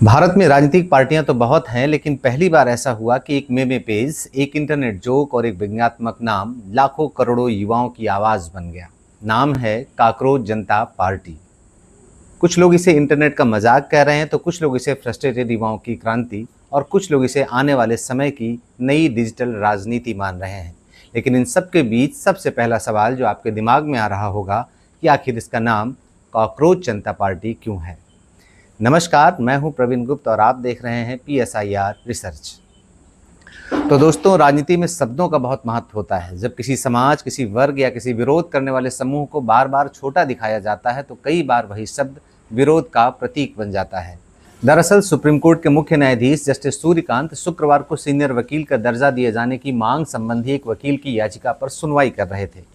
भारत में राजनीतिक पार्टियां तो बहुत हैं, लेकिन पहली बार ऐसा हुआ कि एक मेमे पेज, एक इंटरनेट जोक और एक व्यंग्यात्मक नाम लाखों करोड़ों युवाओं की आवाज बन गया। नाम है काकरोच जनता पार्टी। कुछ लोग इसे इंटरनेट का मजाक कह रहे हैं, तो कुछ लोग इसे फ्रस्ट्रेटेड युवाओं की क्रांति और कुछ लोग इसे आने वाले समय की नई डिजिटल राजनीति मान रहे हैं। लेकिन इन सब के बीच सबसे पहला सवाल जो आपके दिमाग में आ रहा होगा कि आखिर इसका नाम काकरोच जनता पार्टी क्यों है। नमस्कार, मैं हूं प्रवीण गुप्त और आप देख रहे हैं PSIR रिसर्च। तो दोस्तों, राजनीति में शब्दों का बहुत महत्व होता है। जब किसी समाज, किसी वर्ग या किसी विरोध करने वाले समूह को बार बार छोटा दिखाया जाता है, तो कई बार वही शब्द विरोध का प्रतीक बन जाता है। दरअसल सुप्रीम कोर्ट के मुख्य न्यायाधीश जस्टिस सूर्यकांत शुक्रवार को सीनियर वकील का दर्जा दिए जाने की मांग संबंधी एक वकील की याचिका पर सुनवाई कर रहे थे।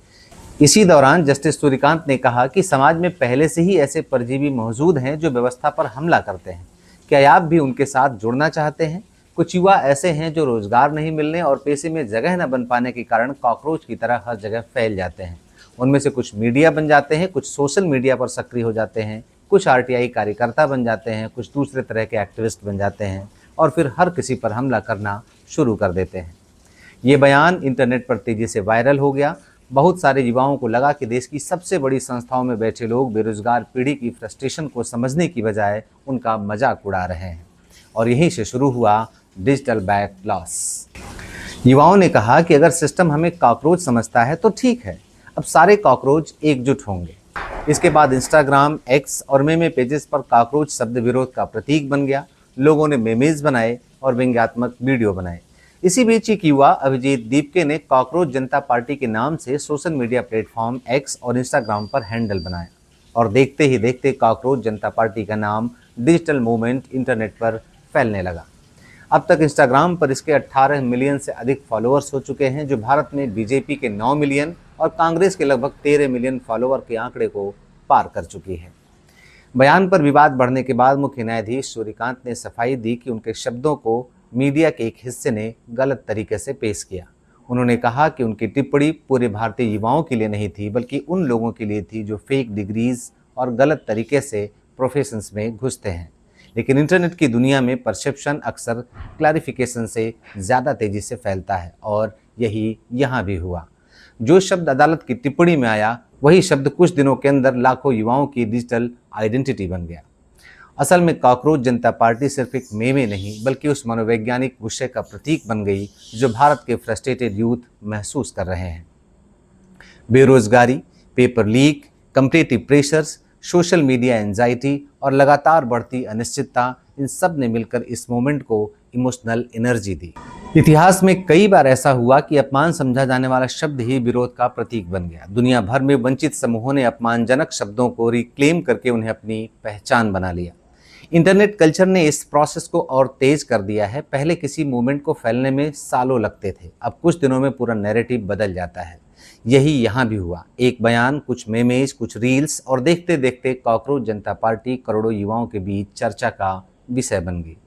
इसी दौरान जस्टिस सूर्यकांत ने कहा कि समाज में पहले से ही ऐसे परजीवी मौजूद हैं जो व्यवस्था पर हमला करते हैं। क्या आप भी उनके साथ जुड़ना चाहते हैं? कुछ युवा ऐसे हैं जो रोजगार नहीं मिलने और पेशे में जगह न बन पाने के कारण कॉकरोच की तरह हर जगह फैल जाते हैं। उनमें से कुछ मीडिया बन जाते हैं, कुछ सोशल मीडिया पर सक्रिय हो जाते हैं, कुछ RTI कार्यकर्ता बन जाते हैं, कुछ दूसरे तरह के एक्टिविस्ट बन जाते हैं और फिर हर किसी पर हमला करना शुरू कर देते हैं। ये बयान इंटरनेट पर तेजी से वायरल हो गया। बहुत सारे युवाओं को लगा कि देश की सबसे बड़ी संस्थाओं में बैठे लोग बेरोजगार पीढ़ी की फ्रस्ट्रेशन को समझने की बजाय उनका मजाक उड़ा रहे हैं। और यहीं से शुरू हुआ डिजिटल बैकलॉस। युवाओं ने कहा कि अगर सिस्टम हमें कॉकरोच समझता है तो ठीक है, अब सारे कॉकरोच एकजुट होंगे। इसके बाद इंस्टाग्राम, X और मेमे पेजेस पर कॉकरोच शब्द विरोध का प्रतीक बन गया। लोगों ने मेमेज बनाए और व्यंग्यात्मक वीडियो बनाए। इसी बीच एक युवा अभिजीत दीपके ने कॉकरोच जनता पार्टी के नाम से सोशल मीडिया प्लेटफॉर्म X और इंस्टाग्राम पर हैंडल बनाया और देखते ही देखते कॉकरोच जनता पार्टी का नाम डिजिटल मूवमेंट इंटरनेट पर फैलने लगा। अब तक इंस्टाग्राम पर इसके 18 मिलियन से अधिक फॉलोअर्स हो चुके हैं, जो भारत में BJP के 9 मिलियन और कांग्रेस के लगभग 13 मिलियन फॉलोअर के आंकड़े को पार कर चुकी है। बयान पर विवाद बढ़ने के बाद मुख्य न्यायाधीश सूर्यकांत ने सफाई दी कि उनके शब्दों को मीडिया के एक हिस्से ने गलत तरीके से पेश किया। उन्होंने कहा कि उनकी टिप्पणी पूरे भारतीय युवाओं के लिए नहीं थी, बल्कि उन लोगों के लिए थी जो फेक डिग्रीज और गलत तरीके से प्रोफेशंस में घुसते हैं। लेकिन इंटरनेट की दुनिया में परसेप्शन अक्सर क्लैरिफिकेशन से ज़्यादा तेज़ी से फैलता है और यही यहाँ भी हुआ। जो शब्द अदालत की टिप्पणी में आया, वही शब्द कुछ दिनों के अंदर लाखों युवाओं की डिजिटल आइडेंटिटी बन गया। असल में कॉकरोच जनता पार्टी सिर्फ एक मेमे नहीं, बल्कि उस मनोवैज्ञानिक विषय का प्रतीक बन गई जो भारत के फ्रस्ट्रेटेड यूथ महसूस कर रहे हैं। बेरोजगारी, paper leak, competitive pressures, social media anxiety और लगातार बढ़ती अनिश्चितता, इन सब ने मिलकर इस मोमेंट को इमोशनल एनर्जी दी। इतिहास में कई बार ऐसा हुआ कि अपमान समझा जाने वाला शब्द ही विरोध का प्रतीक बन गया। दुनिया भर में वंचित समूहों ने अपमानजनक शब्दों को रिक्लेम करके उन्हें अपनी पहचान बना लिया। इंटरनेट कल्चर ने इस प्रोसेस को और तेज कर दिया है। पहले किसी मूवमेंट को फैलने में सालों लगते थे, अब कुछ दिनों में पूरा नैरेटिव बदल जाता है। यही यहाँ भी हुआ। एक बयान, कुछ मेमेज, कुछ रील्स और देखते देखते कॉकरोच जनता पार्टी करोड़ों युवाओं के बीच चर्चा का विषय बन गई।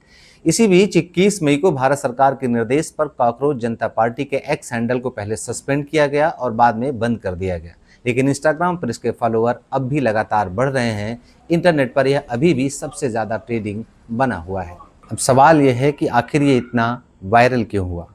इसी बीच 21 मई को भारत सरकार के निर्देश पर कॉकरोच जनता पार्टी के X हैंडल को पहले सस्पेंड किया गया और बाद में बंद कर दिया गया। लेकिन इंस्टाग्राम पर इसके फॉलोअर अब भी लगातार बढ़ रहे हैं। इंटरनेट पर यह अभी भी सबसे ज़्यादा ट्रेंडिंग बना हुआ है। अब सवाल यह है कि आखिर ये इतना वायरल क्यों हुआ।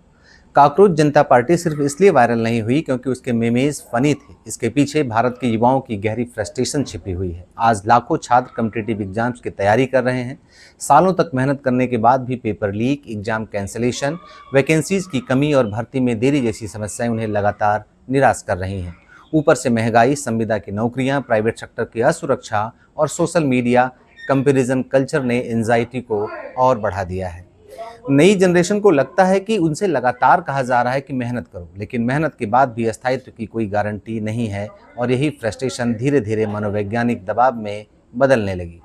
कॉकरोच जनता पार्टी सिर्फ इसलिए वायरल नहीं हुई क्योंकि उसके मेमेज फनी थे। इसके पीछे भारत के युवाओं की गहरी फ्रस्ट्रेशन छिपी हुई है। आज लाखों छात्र कॉम्पिटिटिव एग्जाम्स की तैयारी कर रहे हैं। सालों तक मेहनत करने के बाद भी paper leak, exam cancellation, vacancies की कमी और भर्ती में देरी जैसी समस्याएं उन्हें लगातार निराश कर रही हैं। ऊपर से महंगाई, संविदा की नौकरियां, प्राइवेट सेक्टर की असुरक्षा और सोशल मीडिया कंपैरिजन कल्चर ने एंजाइटी को और बढ़ा दिया है। नई जनरेशन को लगता है कि उनसे लगातार कहा जा रहा है कि मेहनत करो, लेकिन मेहनत के बाद भी स्थायित्व की कोई गारंटी नहीं है और यही फ्रस्ट्रेशन धीरे धीरे मनोवैज्ञानिक दबाव में बदलने लगी।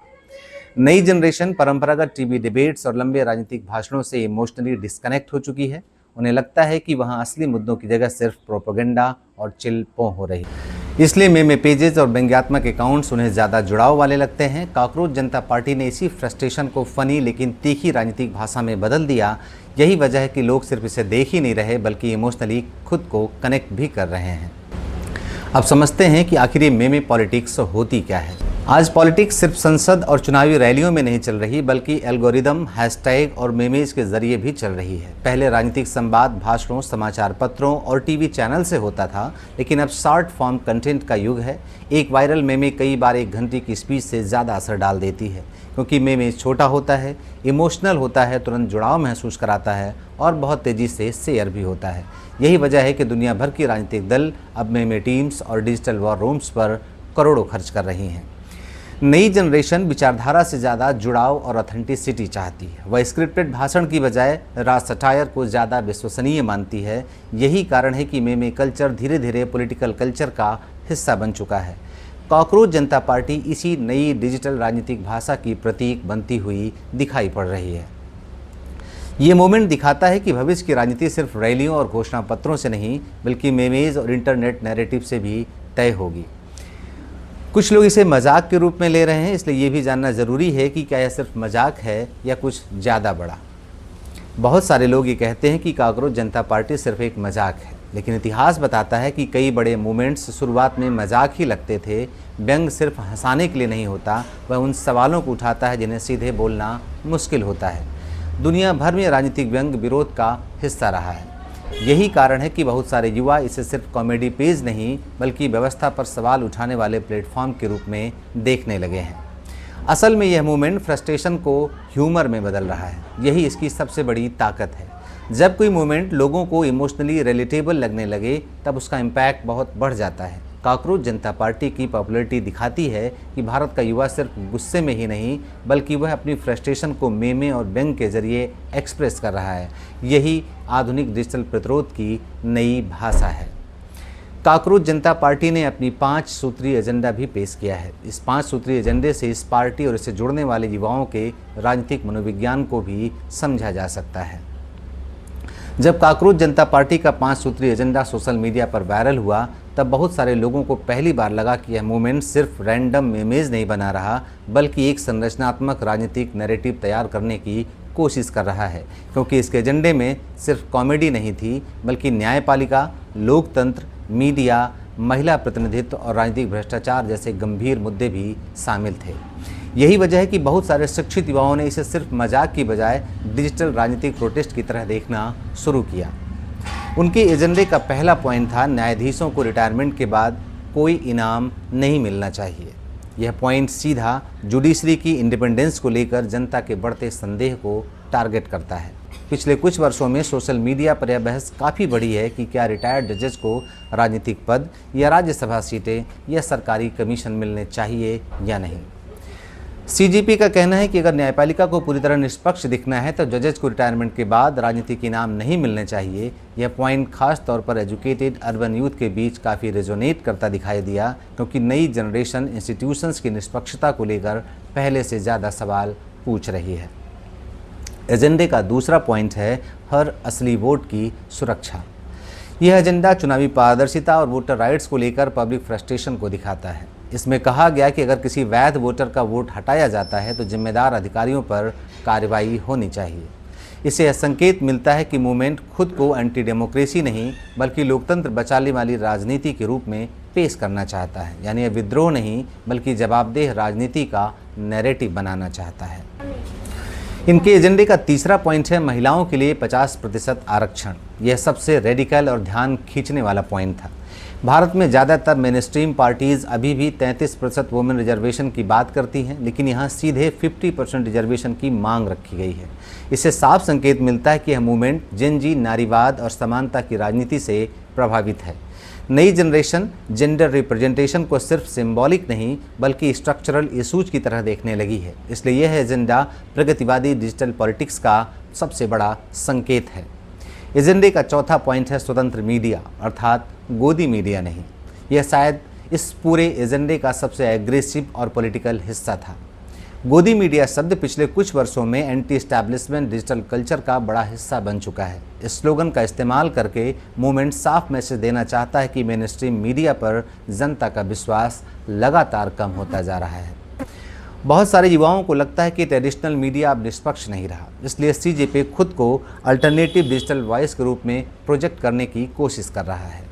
नई जनरेशन परंपरागत टीवी डिबेट्स और लंबे राजनीतिक भाषणों से इमोशनली डिस्कनेक्ट हो चुकी है। उन्हें लगता है कि वहाँ असली मुद्दों की जगह सिर्फ प्रोपेगेंडा और चिल पो हो रही है। इसलिए मेमे पेजेस और व्यंग्यात्मक अकाउंट्स उन्हें ज़्यादा जुड़ाव वाले लगते हैं। कॉकरोच जनता पार्टी ने इसी फ्रस्ट्रेशन को फनी लेकिन तीखी राजनीतिक भाषा में बदल दिया। यही वजह है कि लोग सिर्फ इसे देख ही नहीं रहे, बल्कि इमोशनली खुद को कनेक्ट भी कर रहे हैं। अब समझते हैं कि आखिर ये मेमे पॉलिटिक्स होती क्या है। आज पॉलिटिक्स सिर्फ संसद और चुनावी रैलियों में नहीं चल रही, बल्कि एल्गोरिदम, हैशटैग और मेमेज के जरिए भी चल रही है। पहले राजनीतिक संवाद भाषणों, समाचार पत्रों और टीवी चैनल से होता था, लेकिन अब शॉर्ट फॉर्म कंटेंट का युग है। एक वायरल मेमे कई बार 1 घंटे की स्पीच से ज़्यादा असर डाल देती है, क्योंकि मेमेज छोटा होता है, इमोशनल होता है, तुरंत जुड़ाव महसूस कराता है और बहुत तेज़ी से शेयर भी होता है। यही वजह है कि दुनिया भर की राजनीतिक दल अब मेमे टीम्स और डिजिटल वॉर रूम्स पर करोड़ों खर्च कर रही हैं। नई जनरेशन विचारधारा से ज़्यादा जुड़ाव और ऑथेंटिसिटी चाहती है। वह स्क्रिप्टेड भाषण की बजाय राज सटायर को ज़्यादा विश्वसनीय मानती है। यही कारण है कि मेमे कल्चर धीरे धीरे पॉलिटिकल कल्चर का हिस्सा बन चुका है। कॉकरोच जनता पार्टी इसी नई डिजिटल राजनीतिक भाषा की प्रतीक बनती हुई दिखाई पड़ रही है। ये मोमेंट दिखाता है कि भविष्य की राजनीति सिर्फ रैलियों और घोषणा पत्रों से नहीं, बल्कि मेमेज और इंटरनेट नैरेटिव से भी तय होगी। कुछ लोग इसे मजाक के रूप में ले रहे हैं, इसलिए ये भी जानना ज़रूरी है कि क्या यह सिर्फ मजाक है या कुछ ज़्यादा बड़ा। बहुत सारे लोग ये कहते हैं कि कॉकरोच जनता पार्टी सिर्फ एक मजाक है, लेकिन इतिहास बताता है कि कई बड़े मूवमेंट्स शुरुआत में मजाक ही लगते थे। व्यंग सिर्फ हंसाने के लिए नहीं होता, वह उन सवालों को उठाता है जिन्हें सीधे बोलना मुश्किल होता है। दुनिया भर में राजनीतिक व्यंग विरोध का हिस्सा रहा है। यही कारण है कि बहुत सारे युवा इसे सिर्फ कॉमेडी पेज नहीं, बल्कि व्यवस्था पर सवाल उठाने वाले प्लेटफॉर्म के रूप में देखने लगे हैं। असल में यह मूवमेंट फ्रस्ट्रेशन को ह्यूमर में बदल रहा है। यही इसकी सबसे बड़ी ताकत है। जब कोई मूवमेंट लोगों को इमोशनली रिलेटेबल लगने लगे, तब उसका इम्पैक्ट बहुत बढ़ जाता है। कॉकरोच जनता पार्टी की पॉपुलैरिटी दिखाती है कि भारत का युवा सिर्फ गुस्से में ही नहीं, बल्कि वह अपनी फ्रस्ट्रेशन को मेमे और व्यंग के जरिए एक्सप्रेस कर रहा है। यही आधुनिक डिजिटल प्रतिरोध की नई भाषा है। कॉकरोच जनता पार्टी ने अपनी 5 सूत्रीय एजेंडा भी पेश किया है। इस 5 सूत्रीय एजेंडे से इस पार्टी और इससे जुड़ने वाले युवाओं के राजनीतिक मनोविज्ञान को भी समझा जा सकता है। जब कॉकरोच जनता पार्टी का 5 सूत्रीय एजेंडा सोशल मीडिया पर वायरल हुआ, तब बहुत सारे लोगों को पहली बार लगा कि यह मूवमेंट सिर्फ रैंडम मेमेज नहीं बना रहा, बल्कि एक संरचनात्मक राजनीतिक नैरेटिव तैयार करने की कोशिश कर रहा है। क्योंकि इसके एजेंडे में सिर्फ कॉमेडी नहीं थी, बल्कि न्यायपालिका, लोकतंत्र, मीडिया, महिला प्रतिनिधित्व और राजनीतिक भ्रष्टाचार जैसे गंभीर मुद्दे भी शामिल थे। यही वजह है कि बहुत सारे शिक्षित युवाओं ने इसे सिर्फ मजाक की बजाय डिजिटल राजनीतिक प्रोटेस्ट की तरह देखना शुरू किया। उनके एजेंडे का पहला पॉइंट था, न्यायाधीशों को रिटायरमेंट के बाद कोई इनाम नहीं मिलना चाहिए। यह पॉइंट सीधा जुडिशरी की इंडिपेंडेंस को लेकर जनता के बढ़ते संदेह को टारगेट करता है। पिछले कुछ वर्षों में सोशल मीडिया पर यह बहस काफ़ी बढ़ी है कि क्या रिटायर्ड जजेस को राजनीतिक पद या राज्यसभा सीटें या सरकारी कमीशन मिलने चाहिए या नहीं। सीजेपी का कहना है कि अगर न्यायपालिका को पूरी तरह निष्पक्ष दिखना है तो जजेस को रिटायरमेंट के बाद राजनीतिक इनाम नहीं मिलने चाहिए। यह पॉइंट खास तौर पर एजुकेटेड अर्बन यूथ के बीच काफ़ी रेजोनेट करता दिखाई दिया, क्योंकि नई जनरेशन इंस्टीट्यूशंस की निष्पक्षता को लेकर पहले से ज़्यादा सवाल पूछ रही है। एजेंडे का दूसरा पॉइंट है हर असली वोट की सुरक्षा। यह एजेंडा चुनावी पारदर्शिता और वोटर राइट्स को लेकर पब्लिक फ्रस्ट्रेशन को दिखाता है। इसमें कहा गया कि अगर किसी वैध वोटर का वोट हटाया जाता है तो जिम्मेदार अधिकारियों पर कार्रवाई होनी चाहिए। इससे यह संकेत मिलता है कि मूवमेंट खुद को एंटी डेमोक्रेसी नहीं, बल्कि लोकतंत्र बचाने वाली राजनीति के रूप में पेश करना चाहता है। यानी यह विद्रोह नहीं, बल्कि जवाबदेह राजनीति का नैरेटिव बनाना चाहता है। इनके एजेंडे का तीसरा पॉइंट है महिलाओं के लिए 50% आरक्षण। यह सबसे रेडिकल और ध्यान खींचने वाला पॉइंट था। भारत में ज़्यादातर मेनस्ट्रीम पार्टीज़ अभी भी 33% वुमेन रिजर्वेशन की बात करती हैं, लेकिन यहाँ सीधे 50% रिजर्वेशन की मांग रखी गई है। इससे साफ संकेत मिलता है कि यह मूवमेंट जेन जी नारीवाद और समानता की राजनीति से प्रभावित है। नई जनरेशन जेंडर रिप्रेजेंटेशन को सिर्फ सिंबॉलिक नहीं, बल्कि स्ट्रक्चरल इशूज की तरह देखने लगी है। इसलिए यह एजेंडा प्रगतिवादी डिजिटल पॉलिटिक्स का सबसे बड़ा संकेत है। एजेंडे का चौथा पॉइंट है स्वतंत्र मीडिया, अर्थात गोदी मीडिया नहीं। यह शायद इस पूरे एजेंडे का सबसे एग्रेसिव और पॉलिटिकल हिस्सा था। गोदी मीडिया शब्द पिछले कुछ वर्षों में एंटी एस्टैब्लिशमेंट डिजिटल कल्चर का बड़ा हिस्सा बन चुका है। इस स्लोगन का इस्तेमाल करके मूवमेंट साफ मैसेज देना चाहता है कि मेनस्ट्रीम मीडिया पर जनता का विश्वास लगातार कम होता जा रहा है। बहुत सारे युवाओं को लगता है कि ट्रेडिशनल मीडिया अब निष्पक्ष नहीं रहा, इसलिए सीजेपी खुद को अल्टरनेटिव डिजिटल वॉइस के रूप में प्रोजेक्ट करने की कोशिश कर रहा है।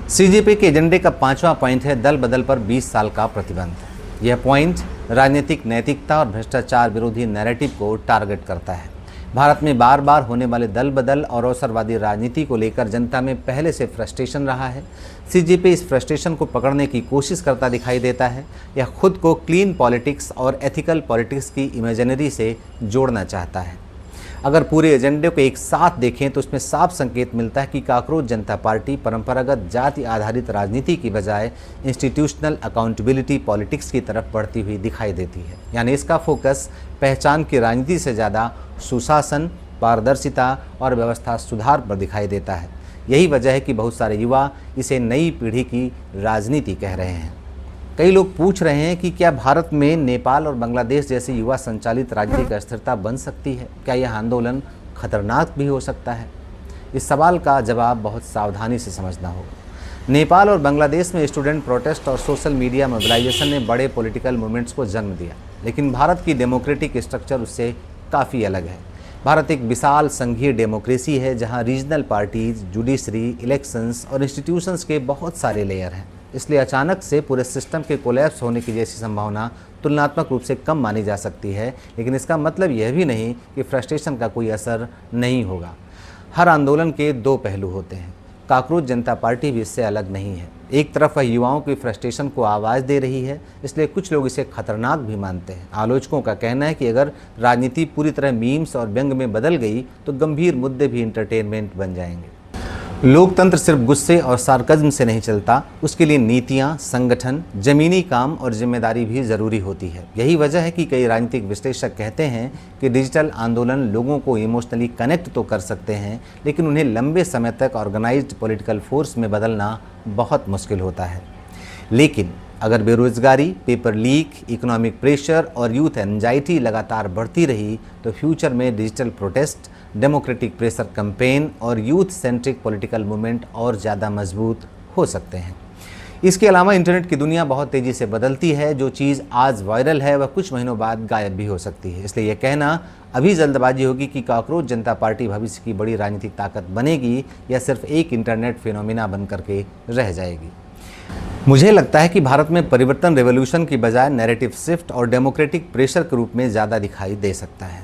सीजेपी के एजेंडे का पांचवा पॉइंट है दल बदल पर 20 साल का प्रतिबंध। यह पॉइंट राजनीतिक नैतिकता और भ्रष्टाचार विरोधी नैरेटिव को टारगेट करता है। भारत में बार बार होने वाले दल बदल और अवसरवादी राजनीति को लेकर जनता में पहले से फ्रस्ट्रेशन रहा है। सीजेपी इस फ्रस्ट्रेशन को पकड़ने की कोशिश करता दिखाई देता है। यह खुद को क्लीन पॉलिटिक्स और एथिकल पॉलिटिक्स की इमेजिनरी से जोड़ना चाहता है। अगर पूरे एजेंडे को एक साथ देखें तो उसमें साफ संकेत मिलता है कि काकरोच जनता पार्टी परंपरागत जाति आधारित राजनीति की बजाय इंस्टीट्यूशनल अकाउंटेबिलिटी पॉलिटिक्स की तरफ बढ़ती हुई दिखाई देती है। यानी इसका फोकस पहचान की राजनीति से ज़्यादा सुशासन, पारदर्शिता और व्यवस्था सुधार पर दिखाई देता है। यही वजह है कि बहुत सारे युवा इसे नई पीढ़ी की राजनीति कह रहे हैं। कई लोग पूछ रहे हैं कि क्या भारत में नेपाल और बांग्लादेश जैसे युवा संचालित राजनीतिक अस्थिरता बन सकती है? क्या यह आंदोलन खतरनाक भी हो सकता है? इस सवाल का जवाब बहुत सावधानी से समझना होगा। नेपाल और बांग्लादेश में स्टूडेंट प्रोटेस्ट और सोशल मीडिया मोबिलाइजेशन ने बड़े पॉलिटिकल मूवमेंट्स को जन्म दिया, लेकिन भारत की डेमोक्रेटिक स्ट्रक्चर उससे काफ़ी अलग है। भारत एक विशाल संघीय डेमोक्रेसी है जहाँ रीजनल पार्टीज, जुडिशरी, इलेक्शंस और इंस्टीट्यूशंस के बहुत सारे लेयर हैं। इसलिए अचानक से पूरे सिस्टम के कोलैप्स होने की जैसी संभावना तुलनात्मक रूप से कम मानी जा सकती है, लेकिन इसका मतलब यह भी नहीं कि फ्रस्ट्रेशन का कोई असर नहीं होगा। हर आंदोलन के दो पहलू होते हैं। काकरोच जनता पार्टी भी इससे अलग नहीं है। एक तरफ वह युवाओं की फ्रस्ट्रेशन को आवाज़ दे रही है, इसलिए कुछ लोग इसे खतरनाक भी मानते हैं। आलोचकों का कहना है कि अगर राजनीति पूरी तरह मीम्स और व्यंग में बदल गई तो गंभीर मुद्दे भी इंटरटेनमेंट बन जाएंगे। लोकतंत्र सिर्फ गुस्से और सार्कज्म से नहीं चलता, उसके लिए नीतियां, संगठन, जमीनी काम और जिम्मेदारी भी ज़रूरी होती है। यही वजह है कि कई राजनीतिक विश्लेषक कहते हैं कि डिजिटल आंदोलन लोगों को इमोशनली कनेक्ट तो कर सकते हैं, लेकिन उन्हें लंबे समय तक ऑर्गेनाइज्ड पॉलिटिकल फोर्स में बदलना बहुत मुश्किल होता है। लेकिन अगर बेरोजगारी, पेपर लीक, इकोनॉमिक प्रेशर और यूथ एंजाइटी लगातार बढ़ती रही तो फ्यूचर में digital protest, democratic pressure campaign और यूथ सेंट्रिक पॉलिटिकल मूवमेंट और ज़्यादा मजबूत हो सकते हैं। इसके अलावा इंटरनेट की दुनिया बहुत तेज़ी से बदलती है। जो चीज़ आज वायरल है वह कुछ महीनों बाद गायब भी हो सकती है। इसलिए यह कहना अभी जल्दबाजी होगी कि काकरोच जनता पार्टी भविष्य की बड़ी राजनीतिक ताकत बनेगी या सिर्फ एक इंटरनेट फिनोमिना बन करके रह जाएगी। मुझे लगता है कि भारत में परिवर्तन रेवोल्यूशन की बजाय नैरेटिव शिफ्ट और डेमोक्रेटिक प्रेशर के रूप में ज़्यादा दिखाई दे सकता है।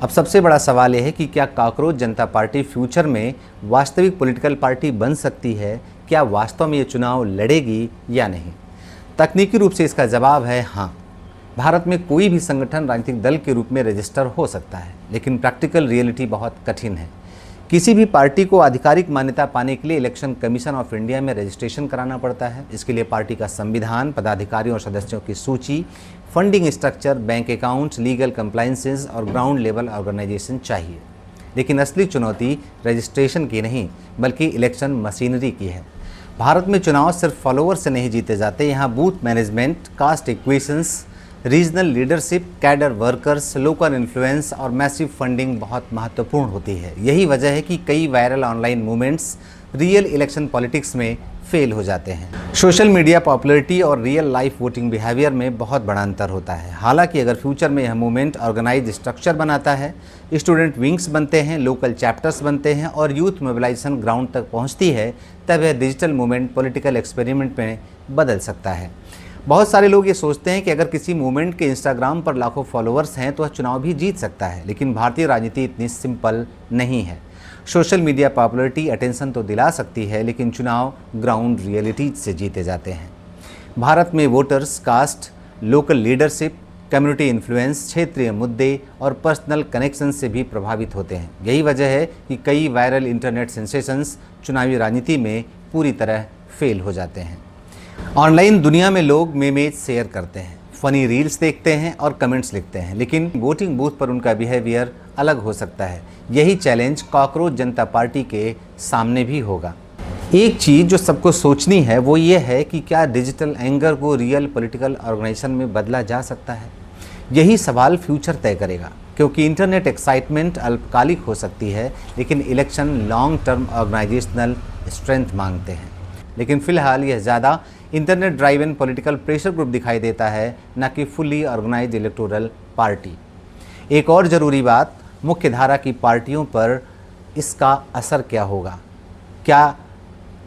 अब सबसे बड़ा सवाल यह है कि क्या काकरोच जनता पार्टी फ्यूचर में वास्तविक पॉलिटिकल पार्टी बन सकती है? क्या वास्तव में ये चुनाव लड़ेगी या नहीं? तकनीकी रूप से इसका जवाब है हाँ। भारत में कोई भी संगठन राजनीतिक दल के रूप में रजिस्टर हो सकता है, लेकिन प्रैक्टिकल रियलिटी बहुत कठिन है। किसी भी पार्टी को आधिकारिक मान्यता पाने के लिए इलेक्शन कमीशन ऑफ इंडिया में रजिस्ट्रेशन कराना पड़ता है। इसके लिए पार्टी का संविधान, पदाधिकारियों और सदस्यों की सूची, funding structure, bank accounts, legal compliances और ग्राउंड लेवल ऑर्गेनाइजेशन चाहिए। लेकिन असली चुनौती रजिस्ट्रेशन की नहीं बल्कि इलेक्शन मशीनरी की है। भारत में चुनाव सिर्फ फॉलोअर से नहीं जीते जाते। यहाँ booth management, caste equations, regional leadership, cadre workers, local influence और मैसिव फंडिंग बहुत महत्वपूर्ण होती है। यही वजह है कि कई viral online movements real election politics में फेल हो जाते हैं। सोशल मीडिया पॉपुलैरिटी और रियल लाइफ वोटिंग बिहेवियर में बहुत बड़ा अंतर होता है। हालांकि अगर फ्यूचर में यह मूवमेंट ऑर्गेनाइज स्ट्रक्चर बनाता है, स्टूडेंट विंग्स बनते हैं, लोकल चैप्टर्स बनते हैं और यूथ मोबिलाइजेशन ग्राउंड तक पहुंचती है, तब यह डिजिटल मूवमेंट पॉलिटिकल एक्सपेरिमेंट में बदल सकता है। बहुत सारे लोग ये सोचते हैं कि अगर किसी मूवमेंट के इंस्टाग्राम पर लाखों फॉलोअर्स हैं तो वह चुनाव भी जीत सकता है, लेकिन भारतीय राजनीति इतनी सिंपल नहीं है। सोशल मीडिया पॉपुलैरिटी अटेंशन तो दिला सकती है, लेकिन चुनाव ग्राउंड रियलिटी से जीते जाते हैं। भारत में voters caste, local leadership, community influence, क्षेत्रीय मुद्दे और पर्सनल कनेक्शन से भी प्रभावित होते हैं। यही वजह है कि कई वायरल इंटरनेट सेंसेशंस चुनावी राजनीति में पूरी तरह फेल हो जाते हैं। ऑनलाइन दुनिया में लोग मेमेज शेयर करते हैं, फनी रील्स देखते हैं और कमेंट्स लिखते हैं, लेकिन वोटिंग बूथ पर उनका बिहेवियर अलग हो सकता है। यही चैलेंज काकरोच जनता पार्टी के सामने भी होगा। एक चीज़ जो सबको सोचनी है वो ये है कि क्या डिजिटल एंगर को रियल पॉलिटिकल ऑर्गेनाइजेशन में बदला जा सकता है? यही सवाल फ्यूचर तय करेगा, क्योंकि इंटरनेट एक्साइटमेंट अल्पकालिक हो सकती है, लेकिन election long term organisational strength मांगते हैं। लेकिन फिलहाल यह ज़्यादा internet driven political pressure group दिखाई देता है, न कि फुल्ली ऑर्गेनाइज्ड इलेक्टोरल पार्टी। एक और ज़रूरी बात, मुख्य धारा की पार्टियों पर इसका असर क्या होगा? क्या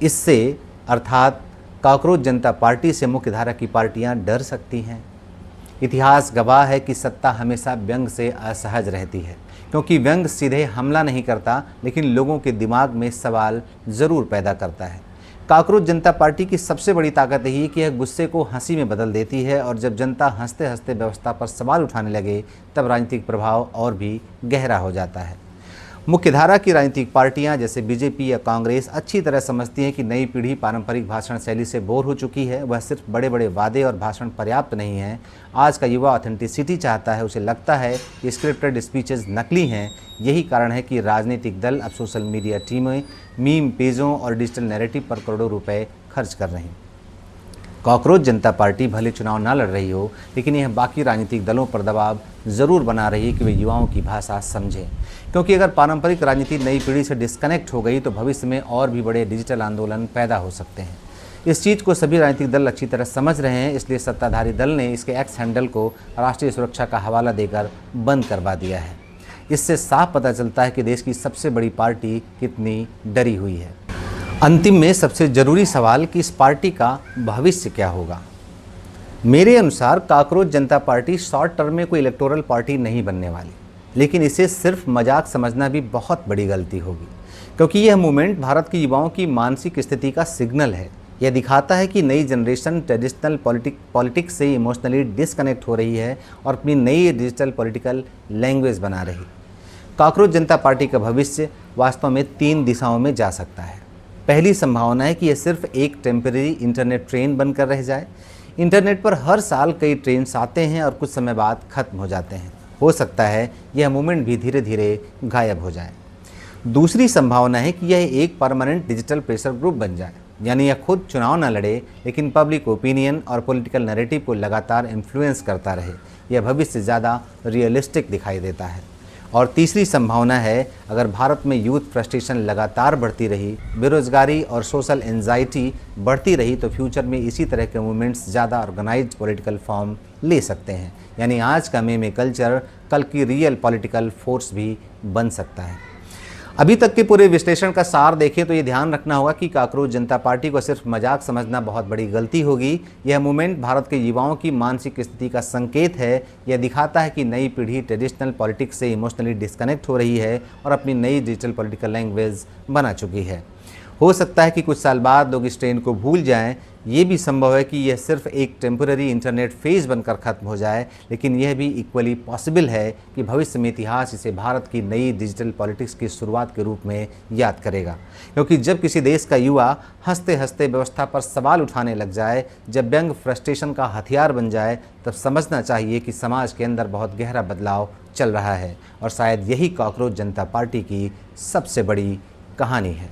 इससे अर्थात काकरोच जनता पार्टी से मुख्य धारा की पार्टियां डर सकती हैं? इतिहास गवाह है कि सत्ता हमेशा व्यंग से असहज रहती है, क्योंकि व्यंग सीधे हमला नहीं करता लेकिन लोगों के दिमाग में सवाल ज़रूर पैदा करता है। कॉकरोच जनता पार्टी की सबसे बड़ी ताकत यही है कि यह गुस्से को हंसी में बदल देती है, और जब जनता हंसते हंसते व्यवस्था पर सवाल उठाने लगे तब राजनीतिक प्रभाव और भी गहरा हो जाता है। मुख्यधारा की राजनीतिक पार्टियां जैसे बीजेपी या कांग्रेस अच्छी तरह समझती हैं कि नई पीढ़ी पारंपरिक भाषण शैली से बोर हो चुकी है। वह सिर्फ बड़े बड़े वादे और भाषण पर्याप्त नहीं हैं। आज का युवा ऑथेंटिसिटी चाहता है। उसे लगता है कि स्क्रिप्टेड स्पीचेस नकली हैं। यही कारण है कि राजनीतिक दल अब सोशल मीडिया टीमें, मीम पेजों और डिजिटल नैरेटिव पर करोड़ों रुपए खर्च कर रही हैं। कॉकरोच जनता पार्टी भले चुनाव ना लड़ रही हो, लेकिन यह बाकी राजनीतिक दलों पर दबाव ज़रूर बना रही है कि वे युवाओं की भाषा समझें, क्योंकि अगर पारंपरिक राजनीति नई पीढ़ी से डिस्कनेक्ट हो गई तो भविष्य में और भी बड़े डिजिटल आंदोलन पैदा हो सकते हैं। इस चीज़ को सभी राजनीतिक दल अच्छी तरह समझ रहे हैं, इसलिए सत्ताधारी दल ने इसके एक्स हैंडल को राष्ट्रीय सुरक्षा का हवाला देकर बंद करवा दिया है। इससे साफ पता चलता है कि देश की सबसे बड़ी पार्टी कितनी डरी हुई है। अंतिम में सबसे ज़रूरी सवाल कि इस पार्टी का भविष्य क्या होगा। मेरे अनुसार कॉकरोच जनता पार्टी शॉर्ट टर्म में कोई इलेक्टोरल पार्टी नहीं बनने वाली, लेकिन इसे सिर्फ मजाक समझना भी बहुत बड़ी गलती होगी, क्योंकि यह मूवमेंट भारत के युवाओं की मानसिक स्थिति का सिग्नल है। यह दिखाता है कि नई जनरेशन ट्रेडिशनल पॉलिटिक्स से इमोशनली डिस्कनेक्ट हो रही है और अपनी नई डिजिटल पॉलिटिकल लैंग्वेज बना रही। कॉकरोच जनता पार्टी का भविष्य वास्तव में 3 दिशाओं में जा सकता है। पहली संभावना है कि यह सिर्फ एक टेम्परेरी इंटरनेट ट्रेंड बनकर रह जाए। इंटरनेट पर हर साल कई ट्रेंड्स आते हैं और कुछ समय बाद खत्म हो जाते हैं। हो सकता है यह मूवमेंट भी धीरे धीरे गायब हो जाए। दूसरी संभावना है कि यह एक परमानेंट डिजिटल प्रेशर ग्रुप बन जाए, यानी यह खुद चुनाव न लड़े लेकिन पब्लिक ओपिनियन और पॉलिटिकल नैरेटिव को लगातार इन्फ्लुएंस करता रहे। यह भविष्य ज़्यादा रियलिस्टिक दिखाई देता है। और तीसरी संभावना है, अगर भारत में यूथ फ्रस्ट्रेशन लगातार बढ़ती रही, बेरोजगारी और सोशल एंजाइटी बढ़ती रही, तो फ्यूचर में इसी तरह के मूवमेंट्स ज़्यादा ऑर्गेनाइज्ड पॉलिटिकल फॉर्म ले सकते हैं। यानी आज का मेमे कल्चर कल की रियल पॉलिटिकल फोर्स भी बन सकता है। अभी तक के पूरे विश्लेषण का सार देखें तो ये ध्यान रखना होगा कि कॉकरोच जनता पार्टी को सिर्फ मजाक समझना बहुत बड़ी गलती होगी। यह मूवमेंट भारत के युवाओं की मानसिक स्थिति का संकेत है। यह दिखाता है कि नई पीढ़ी ट्रेडिशनल पॉलिटिक्स से इमोशनली डिस्कनेक्ट हो रही है और अपनी नई डिजिटल पॉलिटिकल लैंग्वेज बना चुकी है। हो सकता है कि कुछ साल बाद लोग इस ट्रेंड को भूल जाएं। ये भी संभव है कि यह सिर्फ एक टेम्पररी इंटरनेट फेज बनकर ख़त्म हो जाए, लेकिन यह भी इक्वली पॉसिबल है कि भविष्य में इतिहास इसे भारत की नई डिजिटल पॉलिटिक्स की शुरुआत के रूप में याद करेगा। क्योंकि जब किसी देश का युवा हंसते हंसते व्यवस्था पर सवाल उठाने लग जाए, जब व्यंग फ्रस्ट्रेशन का हथियार बन जाए, तब समझना चाहिए कि समाज के अंदर बहुत गहरा बदलाव चल रहा है। और शायद यही कॉकरोच जनता पार्टी की सबसे बड़ी कहानी है।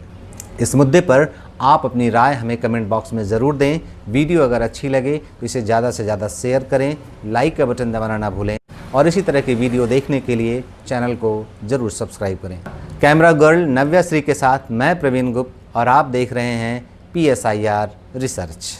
इस मुद्दे पर आप अपनी राय हमें कमेंट बॉक्स में ज़रूर दें। वीडियो अगर अच्छी लगे तो इसे ज़्यादा से ज़्यादा शेयर करें, लाइक का बटन दबाना ना भूलें और इसी तरह की वीडियो देखने के लिए चैनल को ज़रूर सब्सक्राइब करें। कैमरा गर्ल नव्या श्री के साथ मैं प्रवीण गुप्त और आप देख रहे हैं PSIR रिसर्च।